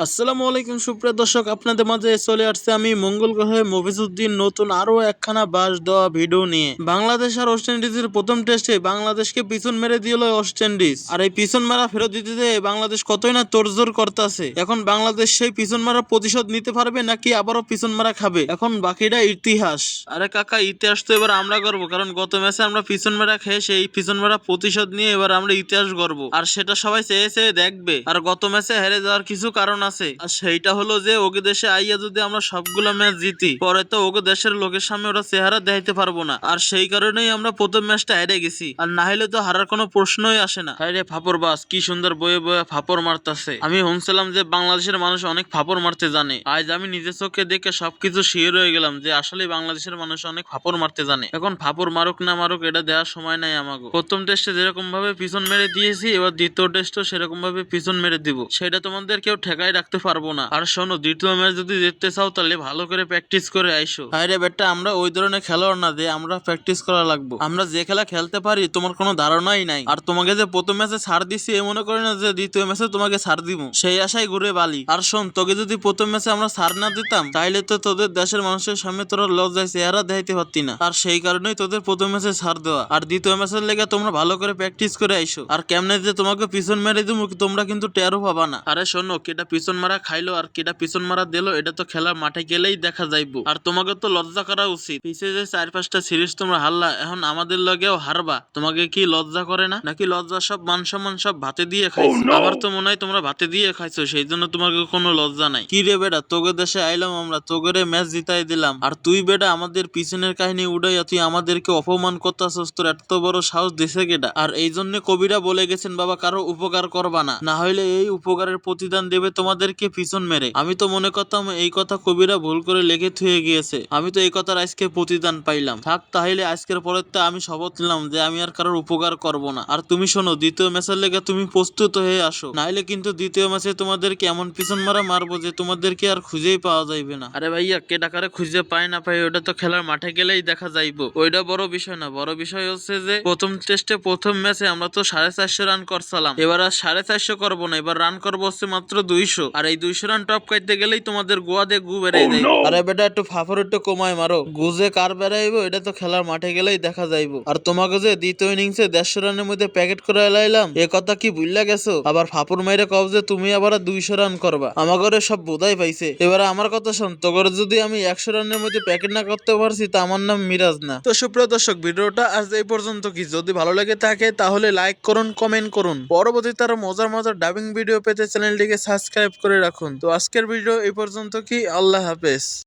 আসসালামু আলাইকুম সুপ্রিয় দর্শক, আপনাদের মাঝে চলে আসছে আমি মঙ্গল গ্রহে মফিজউদ্দিন নতুন আরো একখানা বাস দেওয়া ভিডিও নিয়ে। বাংলাদেশ আর ওয়েস্ট ইন্ডিজের প্রথম টেস্টে বাংলাদেশকে পিছন মেরে দিল ওয়েস্ট ইন্ডিজ। আর এই পিছন মারা ফেরত দিতে বাংলাদেশ কতই না তোড়জোড় করতেছে। এখন বাংলাদেশ সেই পিছন মারা প্রতিশোধ নিতে পারবে নাকি আবারও পিছন মারা খাবে, এখন বাকিটা ইতিহাস। আরে কাকা, ইতিহাস তো এবার আমরা করবো, কারণ গত ম্যাচে আমরা পিছন মারা খেয়ে সেই পিছন মারা প্রতিশোধ নিয়ে এবার আমরা ইতিহাস গড়বো। আর সেটা সবাই চেয়ে চেয়ে দেখবে। আর গত ম্যাচে হেরে যাওয়ার কিছু কারণ আছে, আর সেইটা হলো যে ওকে দেশে আইয়া যদি আমরা সবগুলা ম্যাচ জিতি, পরে তো ওকে দেশের লোকের সামনে ওরা চেহারা দেখাইতে পারবো না। আর সেই কারণেই আমরা প্রথম ম্যাচটা হেরে গেছি, আর না হলে তো হারার কোনো প্রশ্নই আসে না। আরে ফাপর বাস কি সুন্দর বয়ে বয়ে ফাপর মারতাছে। আমি শুনছিলাম যে বাংলাদেশের মানুষ অনেক ফাপর মারতে জানে, আজ আমি নিজের চোখে দেখে সবকিছু শিওর হয়ে গেলাম যে আসলে বাংলাদেশের মানুষ অনেক ফাপর মারতে জানে। এখন ফাপর মারুক না মারুক এটা দেওয়ার সময় নাই আমাকে। প্রথম টেস্টে যেরকম ভাবে পিছন মেরে দিয়েছি, এবার দ্বিতীয় টেস্টও সেরকম ভাবে পিছন মেরে দিব, সেটা তোমাদের কেউ ঠেকাই রাখতে পারবো না। আর শোনো, দ্বিতীয় ম্যাচ যদি জিততে চাও তাহলে ভালো করে প্র্যাকটিস করে আইসো। আরে বেটা, আমরা ওই ধরনের খেলোয়াড় না যে আমরা প্র্যাকটিস করা লাগবো। আমরা যে খেলা খেলতে পারি তোমার কোনো ধারণাই নাই। আর তোমাকে যে প্রথম ম্যাচে ছাড় দিছি এ মনে করি না যে দ্বিতীয় ম্যাচে তোমাকে ছাড় দিব, সেই আশায় ঘুরে বালি। আর শোন, তোকে যদি প্রথম ম্যাচে আমরা ছাড় না দিতাম তাইলে তো তোদের দেশের মানুষের সামনে তোরা লজ্জায় চেহারা দেখাইতে পারতি না। আর সেই কারণেই তোদের প্রথম ম্যাচে ছাড় দেওয়া। আর দ্বিতীয় ম্যাচের লেগে তোমরা ভালো করে প্র্যাকটিস করে আইসো। আর কেমনে যে তোমাকে পিছন মেরে দিব তোমরা কিন্তু টেরও পাবা না। আরে শোনো, কেটা পিছন মারা খাইলো আর কেটা পিছন মারা দিল এটা তো খেলার মাঠে গেলেই দেখা যাইবো। আর তোমাকে তো লজ্জা করা উচিত। পিছিয়ে যে 4-5টা সিরিজ তোমরা হারলা, এখন আমাদের লগেও হারবা। তোমাকে কি লজ্জা করে না নাকি? লজ্জা সব মান সম্মান সব ভাতে দিয়ে খাইছো। আবার তো মনে হয় তোমরা ভাতে দিয়ে খাইছো, সেই জন্য তোমাকে কোনো লজ্জা নাই। কি রে বেটা, তোকে দেশে আইলাম আমরা, তোকে ম্যাচ জিতাই দিলাম, আর তুই বেটা আমাদের পিছনের কাহিনী উড়াইয়া তুই আমাদেরকে অপমান করতেছস। তোর এত বড় সাহস দিছে কেটা? আর এই জন্য কবিরা বলে গেছেন বাবা, কারো উপকার করবা না, না হইলে এই উপকারের প্রতিদান দেবে তোমাদেরকে পিছন মেরে। আমি তো মনে করতাম এই কথা কবিরা ভুল করে লিখে থুয়ে গিয়েছে, আমি তো এই কথার আজকে প্রতিদান পাইলাম। থাক তাহলে আজকের পরের তে আমি শপথ নিলাম যে আমি আর কারোর উপকার করব না। আর তুমি শোনো, দ্বিতীয় ম্যাচের লেগে তুমি প্রস্তুত হয়ে আসো, নাইলে কিন্তু দ্বিতীয় ম্যাচে তোমাদেরকে এমন পিছন মারা মারবো যে তোমাদেরকে আর খুঁজেই পাওয়া যাইবে না। আরে ভাইয়া, কে ডাকারে খুঁজে পায় না পায় ওটা তো খেলার মাঠে গেলেই দেখা যাইবো, ওইটা বড় বিষয় না। বড় বিষয় হচ্ছে যে প্রথম টেস্টে প্রথম ম্যাচে আমরা তো 450 রান করছিলাম, এবার আর 450 করবো না, এবার রান করবো হচ্ছে মাত্র 200। আর এই 200 রান টপ কাটতে গেলেই তোমাদের গোয়া দিয়ে গু বেড়ে যায়। আরে বেটা, একটু ফাফর একটু কমায় মারো, গুজে কার বেড়াইবো এটা তো খেলার মাঠে গেলেই দেখা যাইবো। আর তোমাকে যে দ্বিতীয় ইনিংসে 150 রানের মধ্যে প্যাকেট করে লাইলাম এ কথা কি ভুললা গেছো? আবার ফাপর মাইরে কও যে তুমি আবার 200 রান করবা, আমাগরে সব বোধাই পাইছে। এবারে আমার কথা শোন, তোর যদি আমি 100 রানের মধ্যে প্যাকেট না করতে পারছি তা আমার নাম মিরাজ না। তো সুপ্রিয় দর্শক, ভিডিওটা আজ এই পর্যন্ত। কি যদি ভালো লাগে থাকে তাহলে লাইক করুন, কমেন্ট করুন। পরবর্তীতে আরো মজার মজার ডাবিং ভিডিও পেতে চ্যানেলটিকে সাবস্ক্রাইব করে রাখুন। তো আজকের ভিডিও এই পর্যন্ত। কি আল্লাহ হাফেজ।